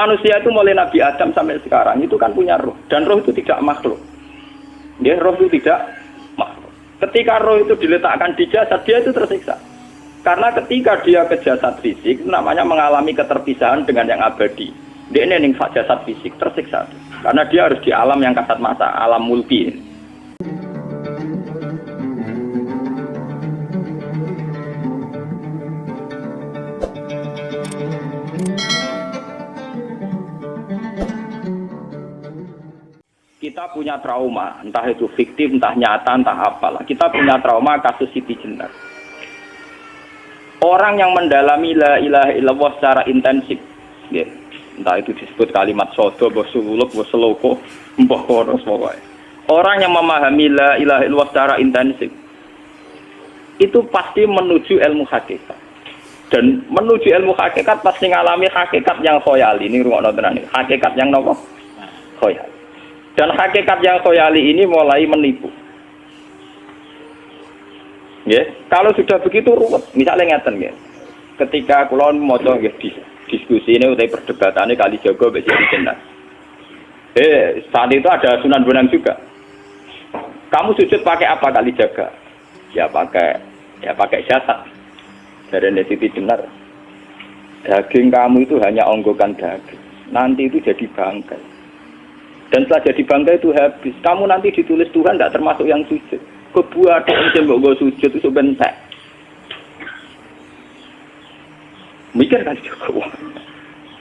Manusia itu mulai Nabi Adam sampai sekarang itu kan punya roh, dan roh itu tidak makhluk. Dia roh itu tidak makhluk. Ketika roh itu diletakkan di jasad, dia itu tersiksa. Karena ketika dia ke jasad fisik, namanya mengalami keterpisahan dengan yang abadi. Dia ini ning jasad fisik tersiksa. Karena dia harus di alam yang kasat mata, alam mulki. Kita punya trauma, entah itu fiktif, entah nyata, entah apalah. Kita punya trauma kasus Siti Jenar. Orang yang mendalami la ilaha illallah secara intensif, ya, entah itu disebut kalimat sodo, bosuluk, boseloko, mbah kono pokoknya. Orang yang memahami la ilaha illallah secara intensif, itu pasti menuju ilmu hakikat. Dan menuju ilmu hakikat pasti ngalami hakikat yang khoyali. Ini ruang nontonan ini. Hakikat yang nopo? Khoyali. Dan hakikat yang khoyali ini mulai menipu. Ya, kalau sudah begitu ruwet, misalnya ngeten ya. Ketika kula maca nggih diskusi ini utai perdebatannya kali jago mbek Siti Jenar. Saat itu ada Sunan Bonang juga. Kamu sujud pakai apa kali jaga? Ya pakai jasad. Dari Siti Jenar. Daging kamu itu hanya onggokan daging. Nanti itu jadi bangkai. Dan setelah jadi bangkai itu habis. Kamu nanti ditulis Tuhan tidak termasuk yang sujud. Kebuat yang mbok sujud itu bentek. Mikir kan juga.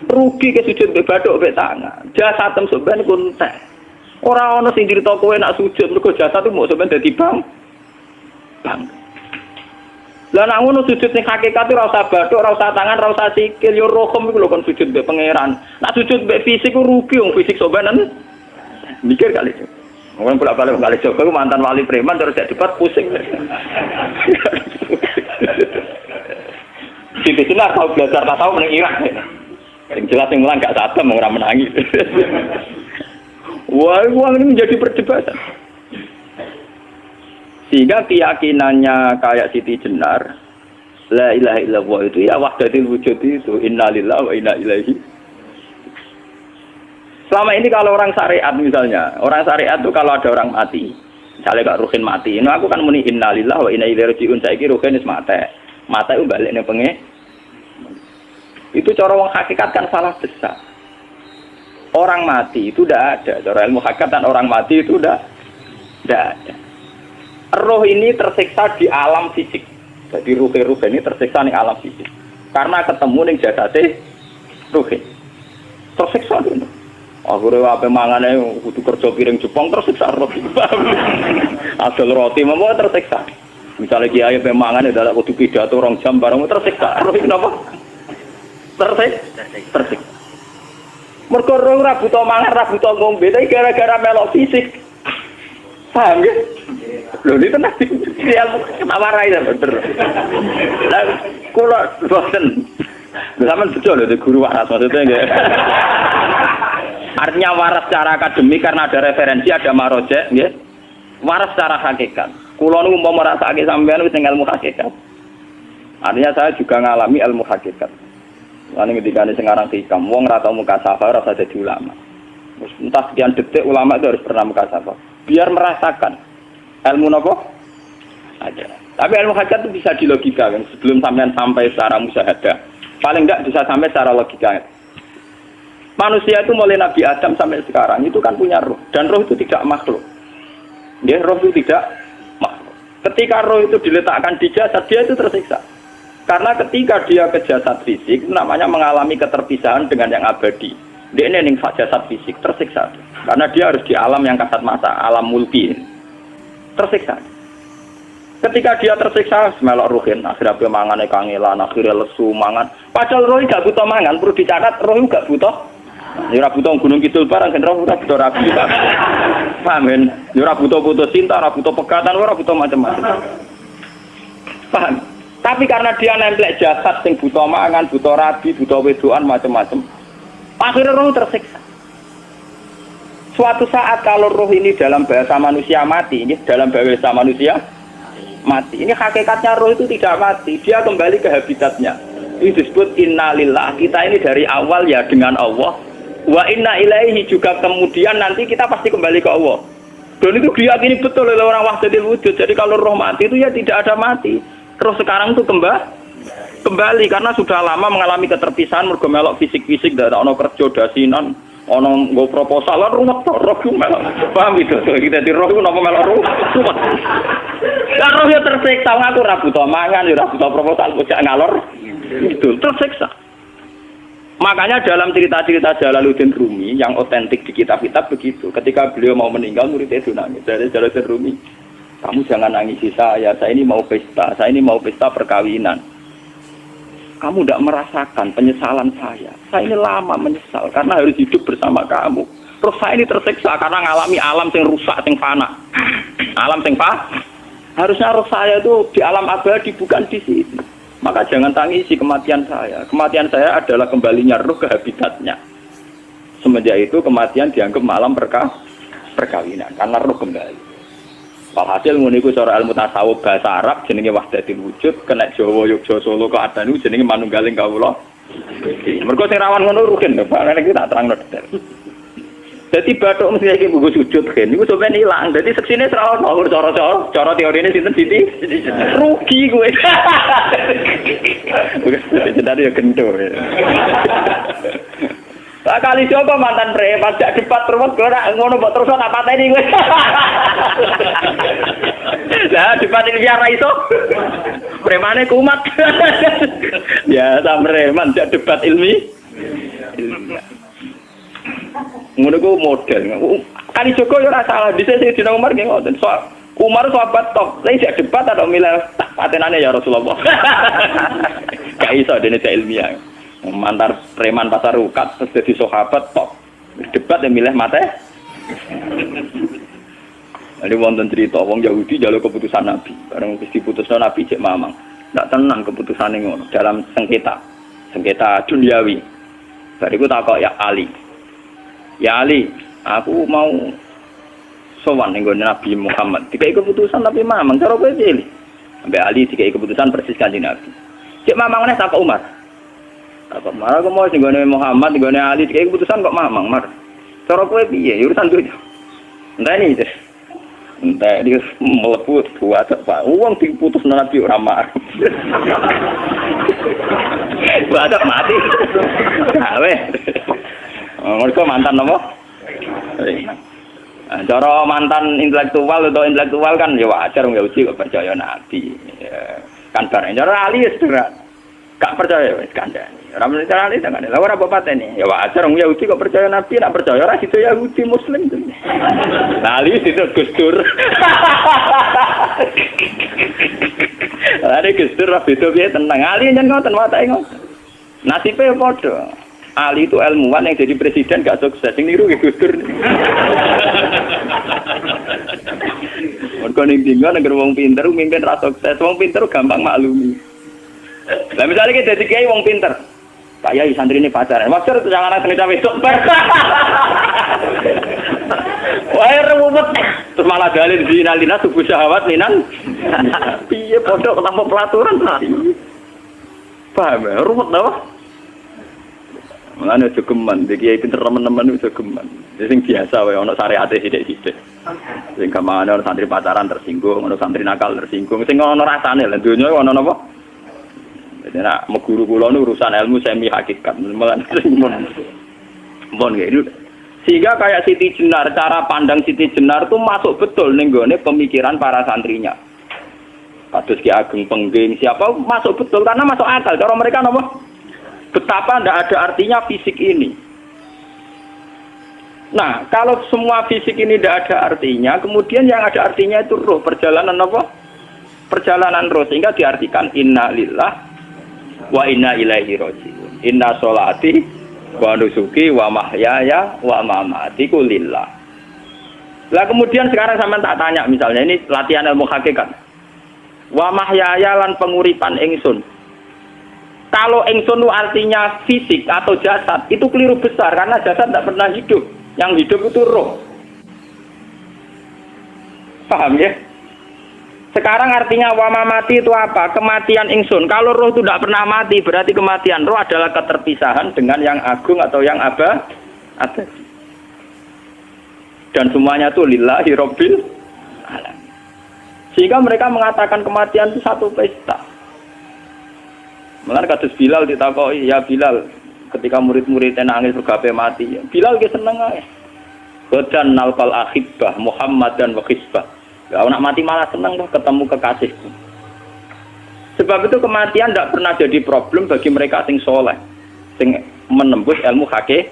Rugi ke sujud mbek bathuk mbek tangan. Jasatem sampean ku entek. Ora ana sing crita kowe nak sujud mergo jasad itu mbok sampean dadi bang. Lah nek ngono sujud ning hakikat ora usah bathuk, ora usah tangan, ora usah sikil, yo rohem iku lho kon sujud mbek pangeran. Nak sujud mbek fisik ku rugi wong fisik sampean. Mikir kali itu. Orang bolak-balik kali Joko itu mantan wali preman terus jadi debat pusing. Siti Jenar tahu belajar tak tahu menang Irak. Yang jelas yang mulang gak sadar orang menangis. Wah, uang ini menjadi perdebatan. Sehingga keyakinannya kayak Siti Jenar, la ilaha illallah itu ya wahdatul wujud itu innalillahi wa inna ilaihi. Selama ini kalau orang syariat misalnya, orang syariat itu kalau ada orang mati, misalnya Kak Ruhin mati, nah aku kan muni innalillahi wa inna ilaihi raji'un, saiki Ruhin wis mate itu balik ning penge. Itu cara wong hakikat kan salah besar. Orang mati itu tidak ada, cara ilmu hakikat dan orang mati itu tidak ada. Roh ini tersiksa di alam fisik. Jadi ruh ini tersiksa di alam fisik. Karena ketemu ning jasate Ruhin. Tersiksa dulu. Akhirnya apa mangane kudu kerja piring Jepang tersiksa roti. Asal roti memang tersiksa. Misalnya kiai apa mangane dadak kudu pidato 2 jam bareng tersiksa. Roti kenapa? Tersiksa. Mergo ora butuh mangan, ora butuh ngombe, tapi gara-gara melok fisik. Paham ya? Lho ini tenang ilmu warai ta bener. Lah kula boten. Sampeyan betul lho guru waras maksudnya nggih. Artinya waras secara akademik karena ada referensi, ada marojek, nggih. Waras secara hakikat. Kula niku umpama merasake sampean wis ilmu hakikat. Artinya saya juga ngalami ilmu hakikat. Lan ngendikane sing aran hikam, wong ora tau mukasafah ora usah dadi ulama. Wis entah sekian detik ulama itu harus pernah mukasafah. Biar merasakan ilmu napa? Ada. Tapi ilmu hakikat itu bisa dilogika kan sebelum sampean sampai secara musyahadah. Paling enggak bisa sampai secara logika. Manusia itu mulai Nabi Adam sampai sekarang itu kan punya roh, dan roh itu tidak makhluk. Dia roh itu tidak makhluk. Ketika roh itu diletakkan di jasad, dia itu tersiksa. Karena ketika dia ke jasad fisik, namanya mengalami keterpisahan dengan yang abadi. Dia ini ning jasad fisik tersiksa. Karena dia harus di alam yang kasat mata, alam mulki. Tersiksa. Ketika dia tersiksa, melok ruhin, akhirnya dia mangane kangelan, akhirnya lesu mangan. Padahal roh gak butuh mangan, perlu dicatat roh gak butuh. Ya ora butuh gunung kidul barang kan ora butuh rapi. Paham kan? Ya ora butuh putus cinta, ora butuh pegatan, ora butuh macam-macam. Paham? Tapi karena dia nempel jasad sing butuh mangan, butuh rabi, butuh wedoan macam-macam. Akhirnya roh tersiksa. Suatu saat kalau roh ini dalam bahasa manusia mati, ini dalam bahasa manusia mati. Ini hakikatnya roh itu tidak mati, dia kembali ke habitatnya. Ini disebut innalillah. Kita ini dari awal ya dengan Allah, Wa inna ilaihi juga kemudian nanti kita pasti kembali ke Allah. Dan itu diyakini betul oleh orang wahdatul wujud. Jadi kalau roh mati itu ya tidak ada mati. Terus sekarang itu kembali karena sudah lama mengalami keterpisahan mergo melok fisik-fisik dari ono kerja dasinan, ono nggo proposal lan ruwet to roh ku melok. Paham itu? Kita di roh ku napa melok ruwet. Lah roh ya tersiksa ngaku ra butuh mangan, ya ora butuh proposal kok ngalor. Itu tersiksa. Makanya dalam cerita-cerita Jalaluddin Rumi yang otentik di kitab-kitab begitu. Ketika beliau mau meninggal, muridnya itu nangis. Dari Jalaluddin Rumi, kamu jangan nangisi saya ini mau pesta perkawinan. Kamu tidak merasakan penyesalan saya ini lama menyesal karena harus hidup bersama kamu. Terus saya ini tersiksa karena ngalami alam yang rusak, yang fana. Alam yang fana. Harusnya roh saya itu di alam abadi, bukan di sini. Maka jangan tangisi kematian saya. Kematian saya adalah kembalinya roh ke habitatnya. Semenjak itu kematian dianggap malam perkawinan karena roh kembali. Walhasil nguniku cara ilmu tasawuf bahasa Arab jenenge wahdatul wujud, kena Jawa Yogyakarta Solo keadaan itu jenenge manunggaling kawula. Mergo sing rawan ngono rugen, Pak. Nek iki tak terangno detail. Dadi bathuk mesti iki buku sujud kan niku sampeyan ilang. Dadi seksine ora ono cara teorine sinten Siti. Rugi kowe. Jadi ya kentur. Tak kali coba mantan preman jak debat terus kowe ora ngono mbok terus tak pateni kowe. Lah debat ini biar iso. Premane kumat. Ya ta preman jak debat ilmi. Ngono ku model. Kali Joko yo ora salah, dise Sayyidina Umar nggih ngoten. Umar sahabat top, saya jak debat atau milih patenane ya Rasulullah. Gak iso dene ilmiah. Mantar preman pasar ukat terus jadi sahabat top. Debat yang milih mate. Ada wonten cerita wong Yahudi njaluk keputusan Nabi. Bareng wis diputusno Nabi cek mamang. Ndak tenang keputusane ngono dalam sengketa duniawi. Bariku takok ya Ali. Ya Ali, aku mau sowan ning Nabi Muhammad. Dikai keputusan tapi mamang cara kowe pilih. Sampai Ali dikai keputusan persis kanjeng Nabi. Cek mamang meneh takok Umar. Takok Umar aku mau sing Muhammad, sing Ali dikai keputusan kok mamang, Mar. Cara kowe piye? Urusan dunya. Enteni itu. Entah dia melepuh buat apa? Uang diputus Nabi ora marah. Buat mati. Awe. Mereka mantan apa? Cara mantan intelektual atau intelektual kan ya wajar nggak uji kok percaya Nabi. Kan bareng cara Ali ya gak percaya wis kandhani. Ora mesti cara Ali kan. Lah ora apa patene. Ya wajar wong Yahudi kok percaya Nabi, nek percaya ora situ Yahudi Muslim. Lah Ali situ Gus Dur. Are Gus Dur beda piye tenang. Ali nyen ngoten watake ngoten. Nasibe padha. Ali itu ilmuwan yang jadi presiden gak sukses. Sing niru Gus Dur. Mergo ning dinggo nek wong pinter mimpin ra sukses. Wong pinter gampang maklumi. Lah misalnya kita jadi kiai wong pinter. Pak Yai santri ini pacaran. Maksud jangan ana sing wedok. Wae ruwet. Terus malah dalil dinalina subuh syahwat minan. Piye padha ketemu pelaturan. Paham ya? Ruwet ta? Mulane aja geman, iki kiai pinter teman-teman aja geman. Sing biasa wae ana syariate sithik-sithik. Sing gamane ana santri pacaran tersinggung, ana santri nakal tersinggung, sing ana rasane lha donya ana napa? Jadi nak guru kula nu urusan ilmu semi hakikat. Mulane mon nggih. Sehingga kayak Siti Jenar, cara pandang Siti Jenar itu masuk betul ning gone pemikiran para santrinya. Kados Ki Ageng Pengging siapa masuk betul karena masuk akal. Cara mereka napa? Betapa tidak ada artinya fisik ini. Nah, kalau semua fisik ini tidak ada artinya, kemudian yang ada artinya itu roh, perjalanan apa? Perjalanan roh, sehingga diartikan inna lillah wa inna ilaihi raji'un. Inna sholati wa nusuki wa mahyaya wa mamatiku lillah. Lah kemudian sekarang sampean tak tanya misalnya ini latihan ilmu hakikat. Wa mahyaya lan penguripan ingsun. Kalau ingsun artinya fisik atau jasad, itu keliru besar karena jasad tidak pernah hidup. Yang hidup itu roh. Paham ya? Sekarang artinya wama mati itu apa? Kematian ingsun. Kalau roh itu tidak pernah mati, berarti kematian roh adalah keterpisahan dengan yang agung atau yang abadi. Dan semuanya itu lillahi rabbil alamin. Sehingga mereka mengatakan kematian itu satu pesta. Mulane kados Bilal ditakoki, ya Bilal, ketika murid-muridnya nangis bergape mati, Bilal ge seneng ae. Badan nalqal ahibbah Muhammad dan wa hisbah. Ya anak mati malah seneng tuh ketemu kekasihku. Sebab itu kematian tidak pernah jadi problem bagi mereka sing soleh, sing menembus ilmu hakikat.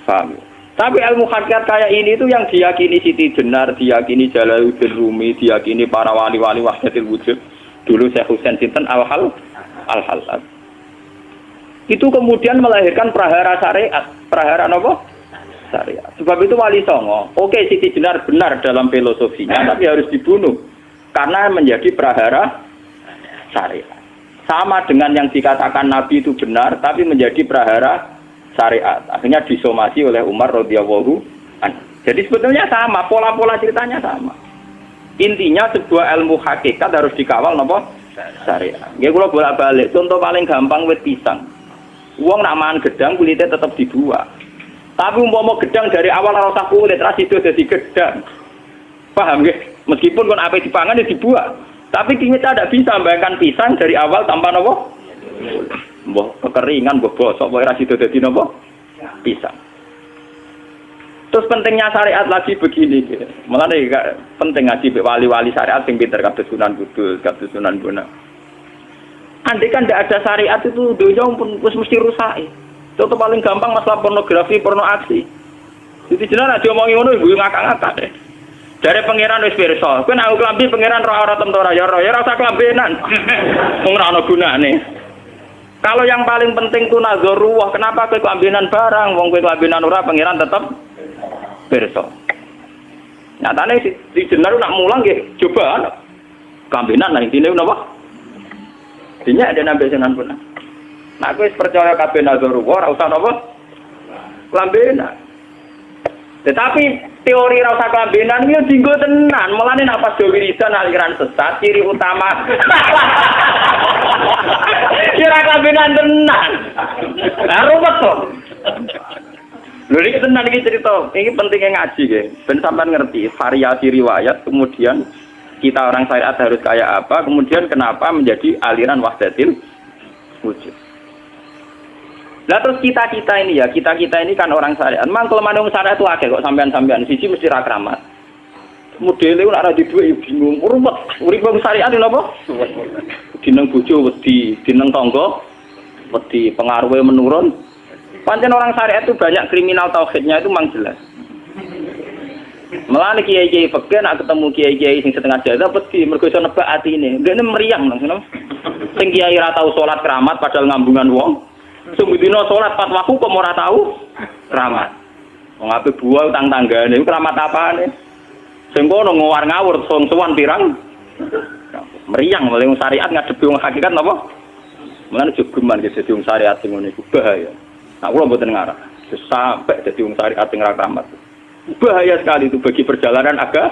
Paham? Tapi ilmu hakikat kayak ini itu yang diyakini Siti Jenar, diyakini Jalaluddin Rumi, diyakini para wali-wali wahdatul wujud. Dulu Syekh Husain Sinten Al-Halal. Itu kemudian melahirkan prahara syariat. Prahara apa? Syariat. Sebab itu Wali Songo, oke Siti Jenar benar dalam filosofinya, tapi harus dibunuh karena menjadi prahara syariat. Sama dengan yang dikatakan Nabi itu benar, tapi menjadi prahara syariat. Akhirnya disomasi oleh Umar radhiyallahu anhu. Jadi sebetulnya sama, pola-pola ceritanya sama. Intinya sebuah ilmu hakikat harus dikawal napa? Syariat. Nggih kula bolak-balik, contoh paling gampang wit pisang. Wong nak mangan gedang kulitnya tetap dibuat. Tapi umpama gedang dari awal ora usah kulit, ra sido dadi gedang. Paham nggih? Meskipun kon ape dipangan ya dibuat. Tapi kita tidak bisa membayangkan pisang dari awal tanpa napa? Mbah kekeringan, mbah bosok, mbah ora sido dadi napa? Pisang. Terus pentingnya syariat lagi begini, mulane penting ngaji wali-wali syariat sing pinter kados Sunan Kudus, kados Sunan Bonang. Andai kan tidak ada syariat itu dunia pun mesti rusak. Contoh paling gampang masalah pornografi, porno aksi. Jadi jenengan aja omongi ngono ibu ngakak-ngakak deh. Dari pangeran wis pirsa, kowe nek klambi pangeran roh ora tentu ora ya rasa klambenan. Wong ora ana gunane. Kalau yang paling penting itu nazarullah, kenapa kowe klambenan barang, wong kowe klambenan ora pangeran tetep pirsa. Nyatane si jenar nak mulang nggih coba klambenan lah intine napa? Dinya ada nabi Sunan Bonang. Nah, aku percaya kabeh nazarullah ora usah napa? Klambenan. Tetapi teori ora usah klambenan iki dienggo tenan. Mulane nek pas wiridan aliran sesat ciri utama. Kira klambenan tenan. Lah ruwet to. Lho iki tenan iki cerita. Iki pentingnya ngaji nggih. Ben sampean ngerti variasi riwayat, kemudian kita orang syariat harus kayak apa, kemudian kenapa menjadi aliran wahdatil wujud. Lah terus kita ini ya, kita ini kan orang syariat. Memang kalau manung syariat itu akeh kok sampean-sampean siji mesti ra kramat. Modele ora di duwe bingung, ruwet. Urip wong syariat lho apa? Dineng bojo wedi, dineng tangga wedi, pengaruhe menurun. Pancen orang syariat itu banyak kriminal tauhidnya itu memang jelas. Melane kiai-kiai fikih nek ketemu kiai-kiai sing setengah jadah wedi mergo iso nebak atine. Ndekne meriang ngono. Sing kiai ora tau salat keramat padahal ngambungan wong. Sumudina salat pas waktu kok ora tau keramat. Wong ape buah utang tanggane iku keramat apane? Sing kono ngawur-ngawur sowan pirang. Meriang mulai syariat ngadepi wong hakikat napa? Mulane jogeman ge dadi wong syariat sing ngene iku bahaya. Nah kula mboten ngarah. Sampai dadi wong syariat sing ora keramat. Bahaya sekali itu bagi perjalanan agama.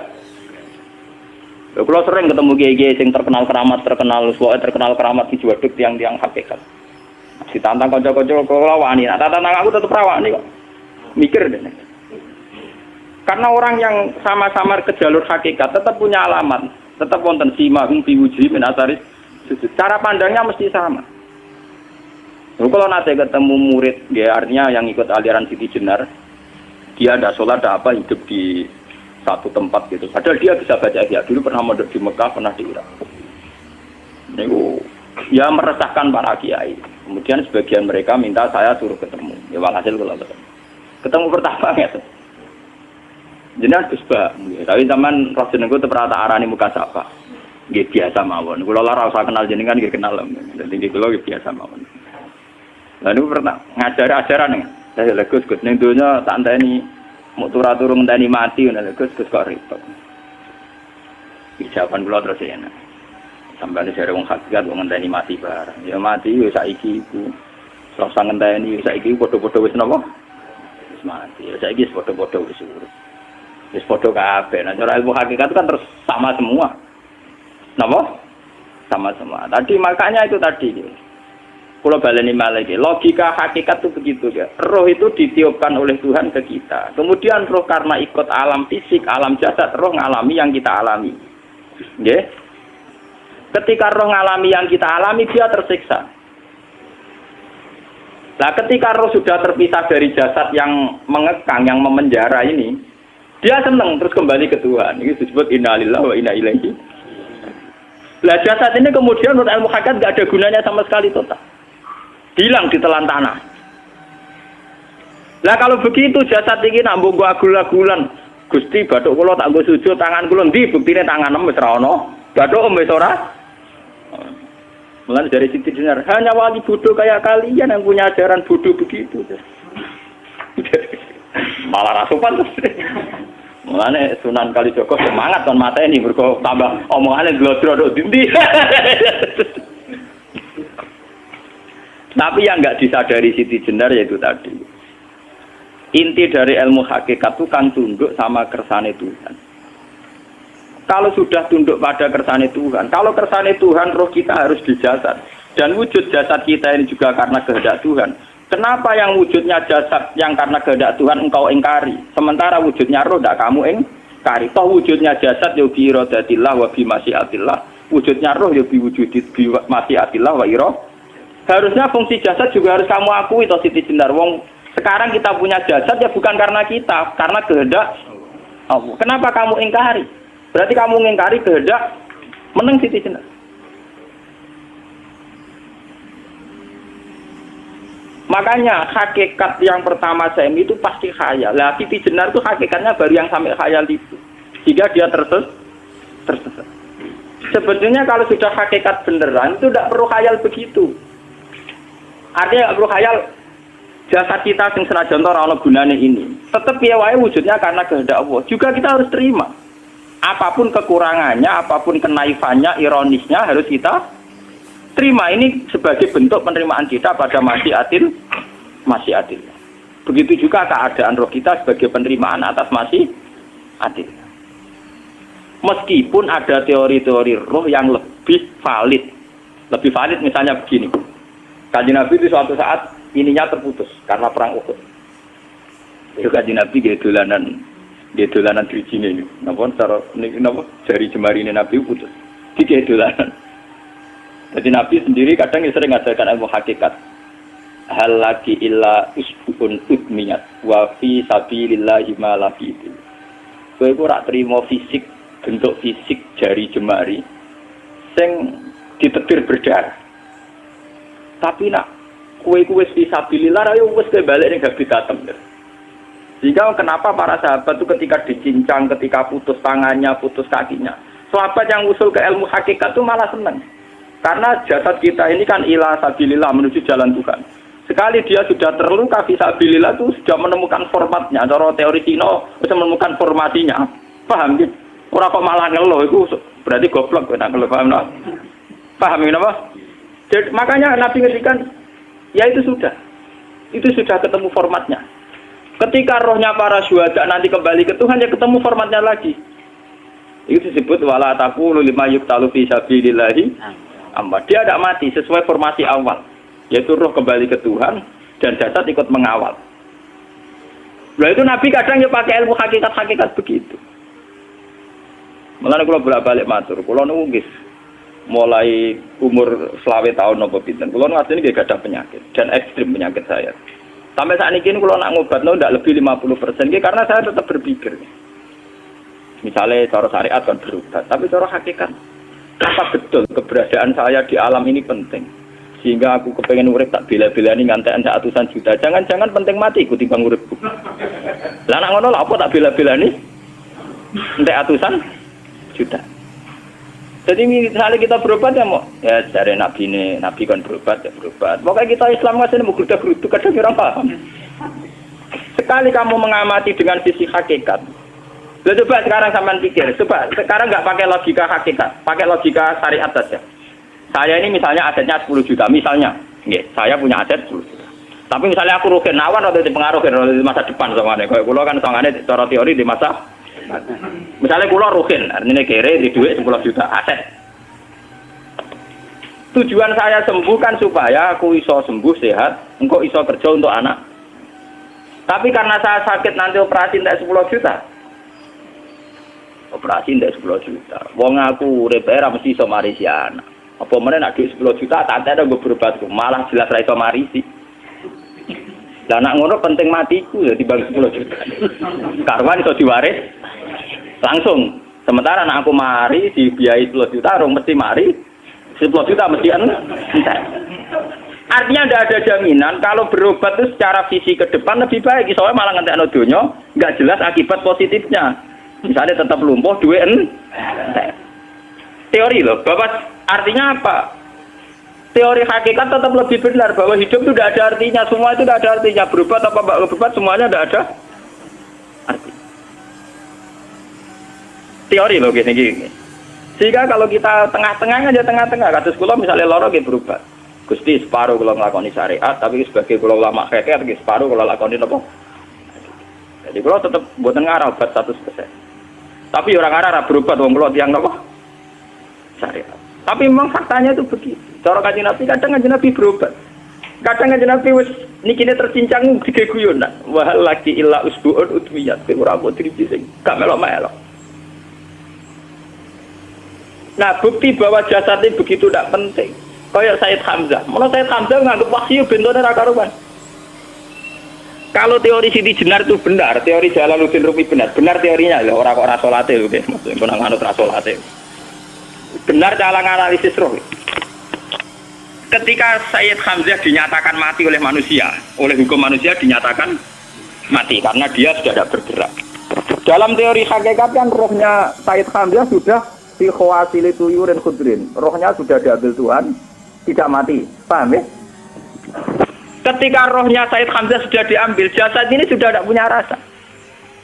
Kalau sering ketemu kiai-kiai yang terkenal keramat di juaduk tiang-tiang hakikat. Ditantang kanca-kanca kula wani, nak tantang aku tetep rawani kok. Mikir deh. Karena orang yang sama-sama ke jalur hakikat tetap punya alamat, tetap wonten simahum fi wujuhi min asaris sujud. Cara pandangnya mesti sama. Kalau nanti ketemu murid, ya artinya yang ikut aliran Siti Jenar, dia ada sholat, ada apa, hidup di satu tempat gitu. Padahal dia bisa baca ihya. Dulu pernah mondok di Mekah, pernah di Irak. Itu ya meresahkan para kiai. Kemudian sebagian mereka minta saya suruh ketemu. Ya walhasil kalau ketemu pertama ya. Jenengan Gus Ba. Tapi zaman roh jenengku teu pernah tak arani muka sapa. Nggih biasa mawon. Kula ora usah kenal jenengan nggih kenal. Dadi kula biasa mawon. Lalu pernah ngajari ajaran nih. Saya Gus ning donya tak enteni mau turu ngenteni mati ngono Gus kok repot. Jawaban kula terus enak. Sampai jare wong hakikat wong ngenteni mati bareng. Ya mati wis saiki iku. Rasa ngenteni saiki padha-padha wis napa? Wis mati. Ya saiki wis padha-padha wis urip. Wis padha kabeh. Nah cara ilmu hakikat kan terus sama semua. Napa? Sama semua. Tadi makanya itu tadi. Kalau baleni malih, logika hakikat itu begitu ya. Roh itu ditiupkan oleh Tuhan ke kita. Kemudian roh karena ikut alam fisik, alam jasad, roh ngalami yang kita alami. Nggih. Ketika roh ngalami yang kita alami, dia tersiksa. Nah, ketika roh sudah terpisah dari jasad yang mengekang, yang memenjara ini, dia senang terus kembali ke Tuhan. Ini disebut innalillahi wa inna ilaihi. Lah jasad ini kemudian menurut ilmu hakikat nggak ada gunanya sama sekali total. Hilang ditelan tanah. Lah kalau begitu jasad ini nak mbok agul-agulan, Gusti bathuk kula tak nggo sujud tangan kula ndi buktine tangan wis ra ono. Bathuk wis ora. Mulane dari Siti Jenar, hanya wali bodoh kayak kalian yang punya ajaran bodoh begitu. Malah rasupan terus. Mulane Sunan Kalijaga semangat kon mateni mergo tambah omongane glodro ndi. Tapi yang nggak disadari Siti Jenar yaitu tadi. Inti dari ilmu hakikat itu kan tunduk sama kersane Tuhan. Kalau sudah tunduk pada kersane Tuhan, kalau kersane Tuhan roh kita harus di jasad. Dan wujud jasad kita ini juga karena kehendak Tuhan. Kenapa yang wujudnya jasad yang karena kehendak Tuhan engkau ingkari? Sementara wujudnya roh tidak kamu ingkari. Toh wujudnya jasad ya bi iradatillah wa bi masyiatillah. Wujudnya roh ya bi wujudit bi masyiatillah wa iradatillah. Harusnya fungsi jasad juga harus kamu akui toh Siti Jenar. Wong sekarang kita punya jasad ya bukan karena kita, karena kehendak Allah. Kenapa kamu ingkari? Berarti kamu ingkari kehendak meneng Siti Jenar. Makanya hakikat yang pertama Semi itu pasti khayal. Lah Siti Jenar itu hakikatnya baru yang sampai khayal itu. Sehingga dia tersesat. Sebetulnya kalau sudah hakikat beneran itu tidak perlu khayal begitu. Artinya perlu khayal jasad kita sing senajan ora ana gunane ini. Tetap ya wae wujudnya karena kehendak Allah. Juga kita harus terima. Apapun kekurangannya, apapun kenaifannya, ironisnya harus kita terima. Ini sebagai bentuk penerimaan kita pada masyiatil. Begitu juga keadaan roh kita sebagai penerimaan atas masyiatil. Meskipun ada teori-teori roh yang lebih valid. Lebih valid misalnya begini. Kanjeng Nabi itu suatu saat ininya terputus karena perang Uhud. Itu Kanjeng Nabi dia dolanan drijine ini. Napa cara napa jari jemari ini Nabi putus. Iki dolanan. Jadi Nabi sendiri kadang sering ngajarkan ilmu hakikat. Hal lagi illa usbun udmiyat wa fi sabilillahi ma lafitu. Kowe ora trimo fisik, bentuk fisik jari jemari sing ditetir berdarah. Tapi nak kue fisabilillah ayo wis balik ning habitatem. Sehingga kenapa para sahabat itu ketika dicincang, ketika putus tangannya, putus kakinya, sahabat yang usul ke ilmu hakikat itu malah senang. Karena jasad kita ini kan ila sabilillah menuju jalan Tuhan. Sekali dia sudah terluka fisabilillah itu sudah menemukan formatnya. Cara teori Cina bisa menemukan formasinya. Paham gitu? Orang kok malah ngeluh itu berarti goblok nek ngeluh paham tak? Paham ini apa? Jadi, makanya Nabi ngertikan, ya itu sudah ketemu formatnya. Ketika rohnya para syuhada nanti kembali ke Tuhan, ya ketemu formatnya lagi. Itu disebut wala taqulu lima yuqtalu fi sabilillahi amma. Dia tidak mati sesuai formasi awal, yaitu roh kembali ke Tuhan dan jasad ikut mengawal. Nah itu Nabi kadang ya pakai ilmu hakikat begitu. Mulane kula bolak-balik matur, kula nunggu mulai umur 20 tahun nopo pinten. Kulo ngateni nggih gadah penyakit dan ekstrim penyakit saya. Sampai saat ini kulo nak ngobatno ndak lebih 50% nggih karena saya tetap berpikir. Misalnya cara syariat kan berobat, tapi cara hakikat apa betul keberadaan saya di alam ini penting. Sehingga aku kepengen urip tak bela-belani ngantekan ratusan juta. Jangan-jangan penting mati ikuti bang uripku. Lah nak ngono lha apa tak bela-belani? Entek ratusan juta. Jadi misalnya kita berobat ya mau ya dari Nabi kan berobat ya berobat. Pokoknya kita Islam nggak sih mau geruduk kadang orang paham. Sekali kamu mengamati dengan sisi hakikat, coba sekarang sampean pikir, coba sekarang nggak pakai logika hakikat, pakai logika syariat saja. Saya ini misalnya asetnya 10 juta, misalnya, saya punya aset 10 juta. Tapi misalnya aku rugi nawan atau dipengaruhi di masa depan sama nih, kalau kulo kan soalnya cara teori di masa misalnya kulo ruhin, artinya kere di duit 10 juta aset. Tujuan saya sembuh kan supaya aku iso sembuh sehat, engkau iso kerja untuk anak. Tapi karena saya sakit nanti operasi tidak 10 juta. Operasi tidak 10 juta. Wong aku repera mesti iso marisi anak. Apa meneh nek 10 juta tak ada gue berobat malah jelas ra iso marisi. Lah nak ngono penting matiku ya dibanding 10 juta. Karwan iso diwaris langsung. Sementara anak aku mari dibiayai 10 juta rong mesti mari 10 juta mesti entek. Artinya tidak ada jaminan kalau berobat itu secara visi ke depan lebih baik. Soalnya malah ngentekno donya nggak jelas akibat positifnya. Misalnya tetap lumpuh duit entek. Teori loh, Bapak artinya apa? Teori hakikat tetap lebih benar bahwa hidup itu tidak ada artinya, semua itu tidak ada artinya. Berobat apa enggak berobat semuanya tidak ada arti. Teori loh gini. Sehingga kalau kita tengah-tengah aja tengah-tengah, kados kula misalnya lara nggih berobat. Gusti separuh kula nglakoni syariat, tapi sebagai kula ulama fikih nggih separuh kula lakoni napa? Jadi kula tetep mboten ngarah obat 100%. Tapi orang ngarah berobat wong kula tiyang napa? Syariat. Tapi memang faktanya itu begitu. Cara Kanjeng Nabi kadang Kanjeng Nabi berobat. Kadang Kanjeng Nabi wis nikine tercincang digeguyon nak. Wa laki illa usbuun utmiyat ora kok driji sing gak melok-melok. Nah, bukti bahwa jasad ini begitu tidak penting. Kayak Sayyid Hamzah. Menurut Sayyid Hamzah nganggep wahyu bentone ra karuan. Kalau teori Siti Jenar itu benar, teori Jalaluddin Rumi benar teorinya lho, ora kok ra salate lho nggih, maksudnya pun nganut ra salate. Benar cara analisis roh. Ketika Sayyid Hamzah dinyatakan mati oleh manusia, oleh hukum manusia dinyatakan mati karena dia sudah tidak bergerak. Dalam teori hakikat kan rohnya Sayyid Hamzah sudah fi khawasili tuyurin khudrin. Rohnya sudah diambil Tuhan, tidak mati. Paham ya? Ketika rohnya Sayyid Hamzah sudah diambil, jasad ini sudah tidak punya rasa.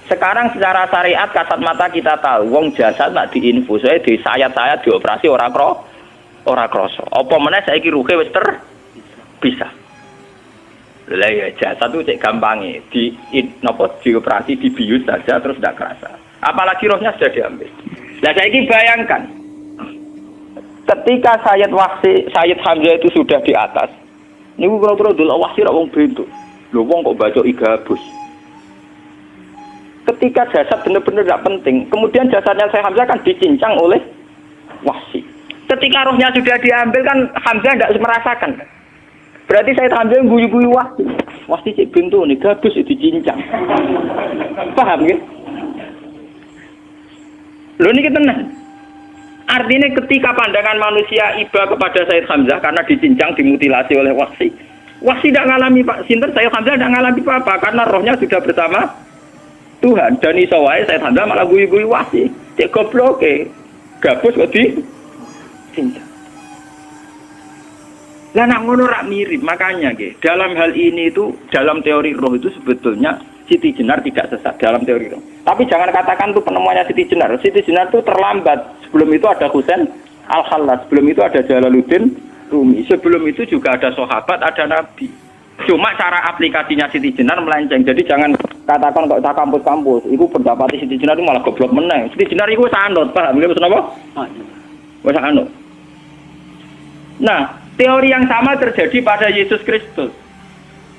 Sekarang secara syariat kasat mata kita tahu, wong jasad nak diinfus, di sayat-sayat dioperasi ora kroso. Apa meneh saiki ruhe wis bisa. Lah ya jasad itu cek gampange, dioperasi dibius saja terus tidak kerasa. Apalagi rohnya sudah diambil. Lah saiki bayangkan, ketika Sayyid Hamzah itu sudah di atas, niku kira-kira delok wahsi ra wong bentuk. Lho wong kok baca igabus. Ketika jasad benar-benar tidak penting, kemudian jasadnya Sayyid Hamzah kan dicincang oleh wahsi. Ketika rohnya sudah diambil kan Hamzah tidak merasakan. Berarti Sayyid Hamzah guyu-guyu wahsi. Wahsi cek bentuk nih gabus dicincang. Paham ya? Lho niki tenan. Artinya ketika pandangan manusia iba kepada Sayyid Hamzah karena dicincang, dimutilasi oleh wahsi. Wahsi tidak mengalami Pak Sinter, Sayyid Hamzah tidak mengalami apa-apa karena rohnya sudah bersama Tuhan. Dan iso wae Sayyid Hamzah malah guyu-guyu wahsi. Cek goblok gabus kok dicincang. Lah nak ngono rak mirip, makanya dalam hal ini itu dalam teori roh itu sebetulnya Siti Jenar tidak sesat dalam teori roh. Tapi jangan katakan itu penemuannya Siti Jenar. Siti Jenar itu terlambat. Sebelum itu ada Husain Al-Khallas, sebelum itu ada Jalaluddin Rumi, sebelum itu juga ada sahabat, ada nabi. Cuma cara aplikasinya Siti Jenar melenceng. Jadi jangan katakan kok tak kampus-kampus, itu pendapat Siti Jenar itu malah goblok meneng. Siti Jenar itu sanut, paham nggih maksud apa? Wis anut. Nah, teori yang sama terjadi pada Yesus Kristus.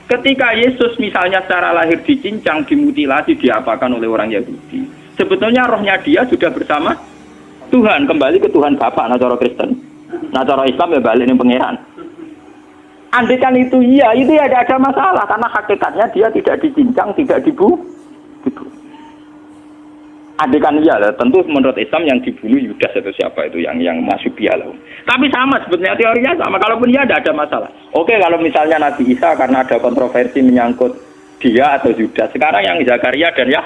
Ketika Yesus misalnya secara lahir dicincang, dimutilasi, diapakan oleh orang Yahudi, sebetulnya rohnya dia sudah bersama Tuhan, kembali ke Tuhan Bapa, nah cara Kristen. Nah cara Islam ya balik ning pangeran. Andaikan itu iya, itu ya ada masalah karena hakikatnya dia tidak dicincang, tidak dibunuh. Andaikan iya lah, tentu menurut Islam yang dibunuh Yudas atau siapa itu yang masuk bialah. Tapi sama sebetulnya teorinya sama. Kalaupun iya ada masalah. Oke, kalau misalnya Nabi Isa karena ada kontroversi menyangkut dia atau Yudas. Sekarang yang Zakaria dan ya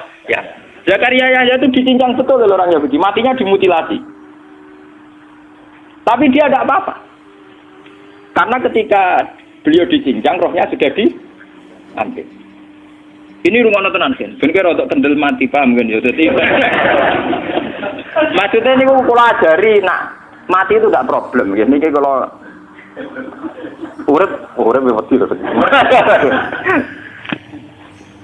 Zakaria Yahya itu dicincang betul oleh orang Yahudi, matinya dimutilasi. Tapi dia tidak apa-apa. Karena ketika beliau dicincang, rohnya sudah diambil. Ini rumah tenan kan, bener untuk kendel mati paham kan ya. Jadi maksudnya ini kalau ajari, nak mati itu tidak problem. Ini kalau urip mati loh.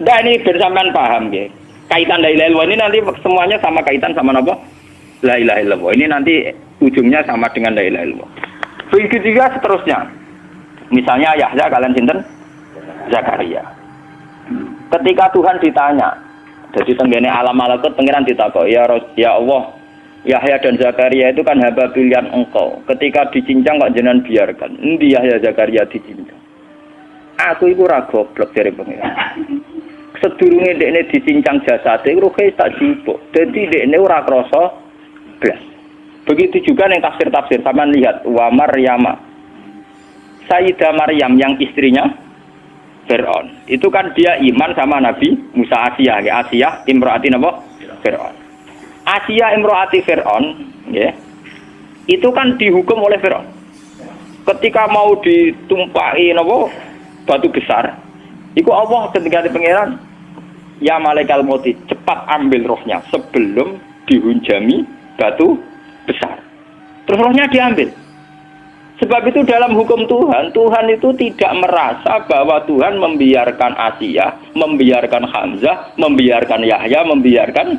Nah ini bersamaan paham ya. Kaitan la ilaha illallah ini nanti semuanya sama kaitan sama apa? La ilaha illallah. Ini nanti ujungnya sama dengan la ilaha illallah. Begitu juga seterusnya. Misalnya Yahya kalian sinten? Zakaria. Ketika Tuhan ditanya, jadi tenggene alam malakut pangeran ditakok, ya Allah, Yahya dan Zakaria itu kan hamba pilihan engkau. Ketika dicincang kok jenengan biarkan. Endi Yahya Zakaria dicincang? Aku iku ora goblok dari pangeran. Sedurunge dekne dicincang jasate ruhe tak jupuk. Dadi dekne ora krasa blas. Begitu juga yang tafsir-tafsir, sama lihat wa Maryam. Sayyidah Maryam yang istrinya Fir'aun. Itu kan dia iman sama Nabi Musa Asiyah, ya Asiyah imro'ati napa? Fir'aun. Asiyah imro'ati Fir'aun, ya. Itu kan dihukum oleh Fir'aun. Ketika mau ditumpahi napa? Batu besar. Iku Allah ketika di pangeran, ya malaikal mauti, cepat ambil rohnya sebelum dihunjami batu besar. Terus rohnya diambil. Sebab itu dalam hukum Tuhan, Tuhan itu tidak merasa bahwa Tuhan membiarkan Asiyah, membiarkan Hamzah, membiarkan Yahya, membiarkan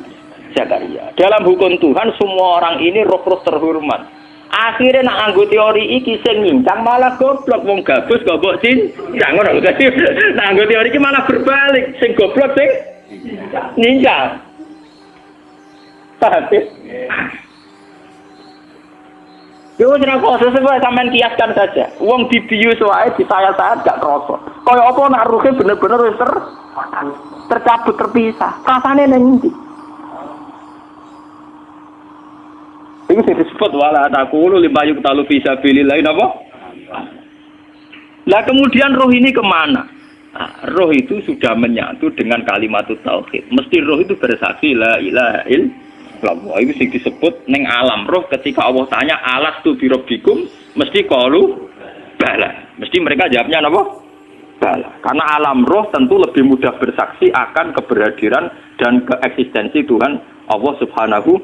Zakaria. Dalam hukum Tuhan semua orang ini roh-roh terhormat. Akhirnya nak anggo teori iki sing nyincang malah goblok, wong gabus goblok cincang ngono. Nak anggo teori iki malah berbalik, sing goblok sing nyincang. Paham? Yo ora kok sesuai sampean kiaskan saja. Wong dibius wae disayat-sayat gak krasa. Kaya apa nak ruhe bener-bener wis tercabut terpisah. Rasane ning ndi? Iku sing disebut wala taqulu limayuk talu fi sabilillah napa? Lah kemudian roh ini kemana? Nah, roh itu sudah menyatu dengan kalimat tauhid. Mesti roh itu bersaksi la ilaha illallah. Itu sing disebut ning alam roh ketika Allah tanya alastu bi rabbikum mesti qalu bala. Mesti mereka jawabnya apa? Bala. Karena alam roh tentu lebih mudah bersaksi akan keberhadiran dan keeksistensi Tuhan Allah Subhanahu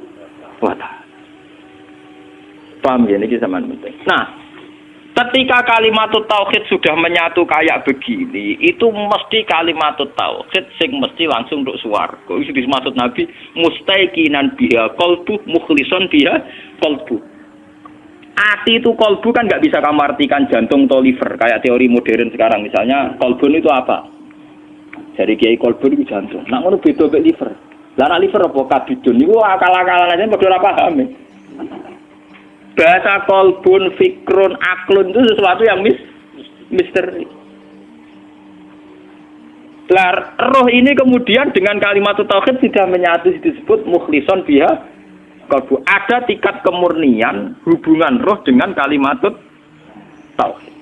wa taala. Paham ya niki sampean penting. Nah, ketika kalimat tauhid sudah menyatu kayak begini, itu mesti kalimat tauhid sing mesti langsung untuk swarga. Itu dimaksud Nabi mustaiqinan biha qalbu mukhlishon biha qalbu. Ati itu qalbu kan nggak bisa kamu artikan jantung atau liver kayak teori modern sekarang. Misalnya qalbun itu apa? Jadi kiai qalbun itu jantung. Nak ngono beda mek liver. Lah nek liver apa kabidun niku akal-akalan aja padha ora paham. Bahasa kolbun, fikrun, aklun itu sesuatu yang misteri. Roh ini kemudian dengan kalimat tauhid sudah menyatu disebut mukhlishon biha kolbu. Ada tingkat kemurnian hubungan roh dengan kalimat tauhid.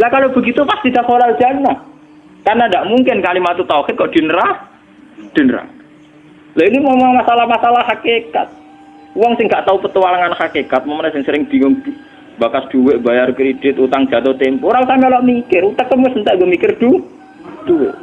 Lah kalau begitu pasti dakhalal jannah. Karena tidak mungkin kalimat tauhid kok dineraka. Lah ini mau masalah-masalah hakikat. Wong sing gak tahu petualangan hakikat, momene sing sering bingung bakas duit, bayar kredit, utang jatuh tempo. Ora usah melok mikir, utek wis entek go mikir duit.